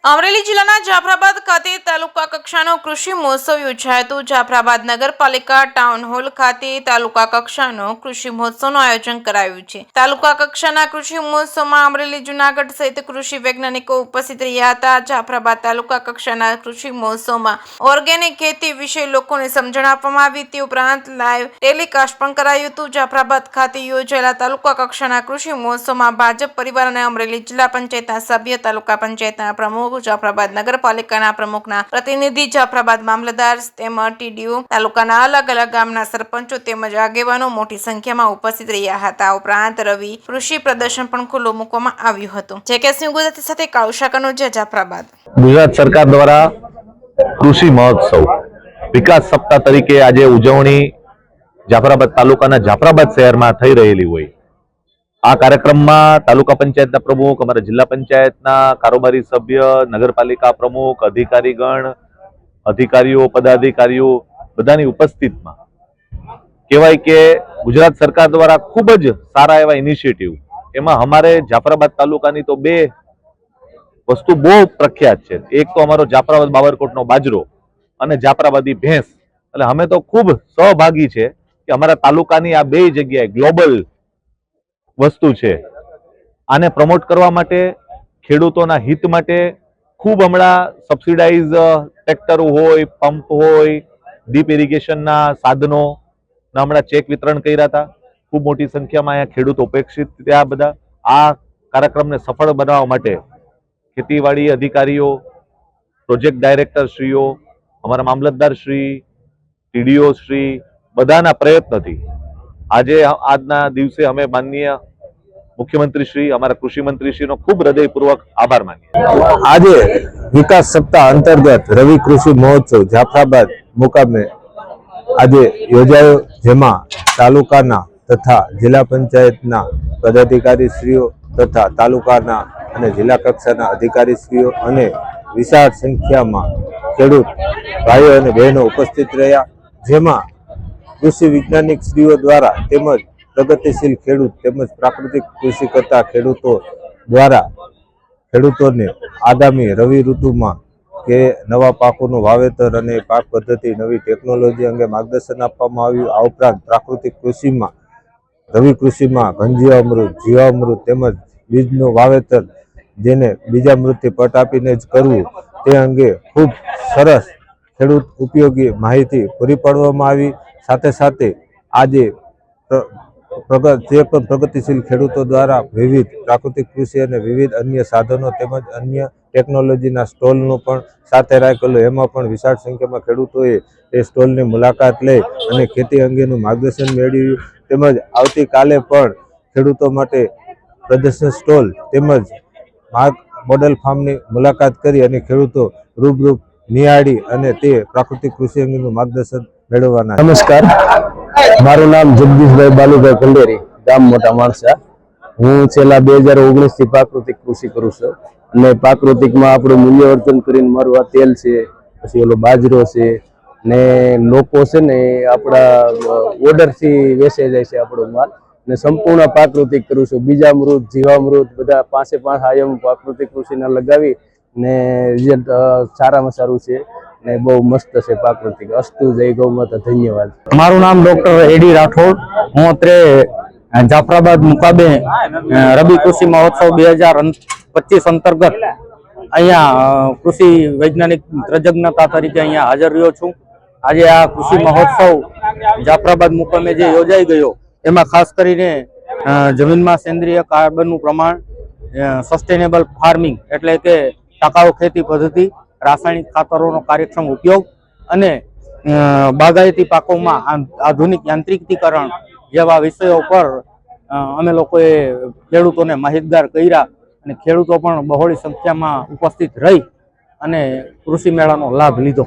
અમરેલી જિલ્લાના જાફરાબાદ ખાતે તાલુકા કક્ષાનો કૃષિ મહોત્સવ યોજાયો હતો। જાફરાબાદ નગરપાલિકા ટાઉન હોલ ખાતે તાલુકા કક્ષાનો કૃષિ મહોત્સવનું આયોજન કરાયું છે। તાલુકા કક્ષાના કૃષિ મહોત્સવમાં અમરેલી, જૂનાગઢ સહિત કૃષિ વૈજ્ઞાનિકો ઉપસ્થિત રહ્યા હતા। જાફરાબાદ તાલુકા કક્ષાના કૃષિ મહોત્સવમાં ઓર્ગેનિક ખેતી વિશે લોકોને સમજણ આપવામાં આવી। તે ઉપરાંત લાઈવ ટેલિકાસ્ટ પણ કરાયું હતું। જાફરાબાદ ખાતે યોજાયેલા તાલુકા કક્ષાના કૃષિ મહોત્સવમાં ભાજપ પરિવાર અને અમરેલી જિલ્લા પંચાયતના સભ્ય, તાલુકા પંચાયતના પ્રમુખ, જાફરાબાદ નગરપાલિકાના પ્રમુખના પ્રતિનિધિ, જાફરાબાદ મામલતદાર તેમજ ટીડીઓ, તાલુકાના અલગ અલગ ગામના સરપંચો તેમજ આગેવાનો મોટી સંખ્યામાં ઉપસ્થિત રહ્યા હતા। ઉપરાંત રવિ કૃષિ પ્રદર્શન પણ ખુલ્લું મૂકવામાં આવ્યું હતું। જેકેસી ગુજરાતી સાથે કાળુશા કનોજિયા, જાફરાબાદ। ગુજરાત સરકાર દ્વારા કૃષિ મહોત્સવ વિકાસ સપ્તાહ તરીકે આજે ઉજવણી જાફરાબાદ તાલુકાના જાફરાબાદ શહેરમાં થઈ રહેલી હોય। આ કાર્યક્રમમાં તાલુકા પંચાયતના પ્રમુખ, અમારા જિલ્લા પંચાયતના કારોબારી સભ્ય, નગરપાલિકા પ્રમુખ, અધિકારીગણ, અધિકારીઓ, પદાધિકારીઓ બધાની ઉપસ્થિતિમાં કહેવાય કે ગુજરાત સરકાર દ્વારા ખૂબ જ સારા એવા ઇનિશિયેટિવ, એમાં અમારે જાફરાબાદ તાલુકાની તો બે વસ્તુ બહુ પ્રખ્યાત છે। એક તો અમારો જાફરાબાદ બાબરકોટનો બાજરો અને જાફરાબાદી ભેંસ, એટલે અમે તો ખૂબ સહભાગી છે કે અમારા તાલુકાની આ બે જગ્યાએ ગ્લોબલ વસ્તુ છે। આને પ્રમોટ કરવા માટે, ખેડૂતોના હિત માટે ખૂબ હમણાં સબસિડાઇઝ ટ્રેક્ટરો હોય, પંપ હોય, ડીપ ઇરિગેશનના સાધનો હમણાં ચેક વિતરણ કર્યા હતા। ખૂબ મોટી સંખ્યામાં અહીંયા ખેડૂતો અપેક્ષિત ત્યાં બધા। આ કાર્યક્રમને સફળ બનાવવા માટે ખેતીવાડી અધિકારીઓ, પ્રોજેક્ટ ડાયરેક્ટર શ્રીઓ, અમારા મામલતદાર શ્રી, ટીડીઓ શ્રી બધાના પ્રયત્નથી આજે આજના દિવસે અમે માનનીય મુખ્યમંત્રી શ્રી, અમારા કૃષિ મંત્રી શ્રીનો ખૂબ હૃદયપૂર્વક આભાર માનીએ। આજે વિકાસ સપ્તાહ અંતર્ગત રવિ કૃષિ મહોત્સવ જાફરાબાદ મુકામે આજે યોજાયો, જેમાં તાલુકાના તથા જિલ્લા પંચાયતના પદાધિકારીશ્રીઓ તથા તાલુકાના અને જિલ્લા કક્ષાના અધિકારીશ્રીઓ અને વિશાળ સંખ્યામાં ખેડૂત ભાઈઓ અને બહેનો ઉપસ્થિત રહ્યા। જેમાં કૃષિ વૈજ્ઞાનિક શ્રીઓ દ્વારા તેમજ પ્રગતિશીલ ખેડૂત તેમજ પ્રાકૃતિક કૃષિ કરતા ખેડૂતો દ્વારા ખેડૂતોને આગામી રવિ ઋતુમાં કે નવા પાકોનું વાવેતર અને પાક પદ્ધતિ, નવી ટેકનોલોજી અંગે માર્ગદર્શન આપવામાં આવ્યું। આ ઉપરાંત પ્રાકૃતિક કૃષિમાં, રવિ કૃષિમાં ઘનજીવામૃત, જીવામૃત તેમજ બીજનું વાવેતર જેને બીજામૃતથી પટ આપીને જ કરવું તે અંગે ખૂબ સરસ ખેડૂત ઉપયોગી માહિતી પૂરી પાડવામાં આવી। સાથે સાથે આજે જે પણ પ્રગતિશીલ ખેડૂતો દ્વારા વિવિધ પ્રાકૃતિક કૃષિ અને વિવિધ અન્ય સાધનો તેમજ અન્ય ટેકનોલોજીના સ્ટોલનું પણ સાથે રાખેલું, એમાં પણ વિશાળ સંખ્યામાં ખેડૂતોએ એ સ્ટોલની મુલાકાત લઈ અને ખેતી અંગેનું માર્ગદર્શન મેળવ્યું। તેમજ આવતીકાલે પણ ખેડૂતો માટે પ્રદર્શન સ્ટોલ તેમજ મોડેલ ફાર્મની મુલાકાત કરી અને ખેડૂતો રૂબરૂ નિહાળી અને તે પ્રાકૃતિક કૃષિ અંગેનું માર્ગદર્શન મેળવવાના। નમસ્કાર, મારું નામ જગદીશભાઈ બાલુભાઈ કંડેરી, ગામ મોટા માણસા। હું છેલ્લા 2019 થી પ્રાકૃતિક કૃષિ કરું છું અને પ્રાકૃતિકમાં આપણું મૂલ્યવર્ધન કરીને મારું આ તેલ છે, પછી ઓલો બાજરો છે ને લોકો છે ને આપણા ઓર્ડરથી વેચાઈ જાય છે આપણો માલ, ને સંપૂર્ણ પ્રાકૃતિક કરું છું। બીજામૃત, જીવામૃત બધા 5 આયમ પ્રાકૃતિક કૃષિના લગાવી ને રિઝલ્ટ સારામાં સારું છે ને બહુ મસ્ત છે પ્રાકૃતિક। અસ્તુ જય ગૌ માતા, ધન્યવાદ। મારું નામ ડોક્ટર એડી રાઠોડ, હું અત્રે જાફરાબાદ મુકામે રવિ કૃષિ મહોત્સવ 2025 અંતર્ગત અહીંયા કૃષિ વૈજ્ઞાનિક તજજ્ઞતા તરીકે અહીંયા હાજર રહ્યો છું। આજે આ કૃષિ મહોત્સવ જાફરાબાદ મુકામે જે યોજાઈ ગયો, એમાં ખાસ કરીને જમીનમાં સેન્દ્રિય કાર્બનનું પ્રમાણ, સસ્ટેનેબલ ફાર્મિંગ એટલે કે ટકાઉ ખેતી પદ્ધતિ, રાસાયણિક ખાતરોનો કાર્યક્ષમ ઉપયોગ અને બાગાયતી પાકોમાં આધુનિક યાંત્રિકીકરણ જેવા વિષયો પર અમે લોકોએ ખેડૂતોને માહિતગાર કર્યા અને ખેડૂતો પણ બહોળી સંખ્યામાં ઉપસ્થિત રહી અને કૃષિ મેળાનો લાભ લીધો।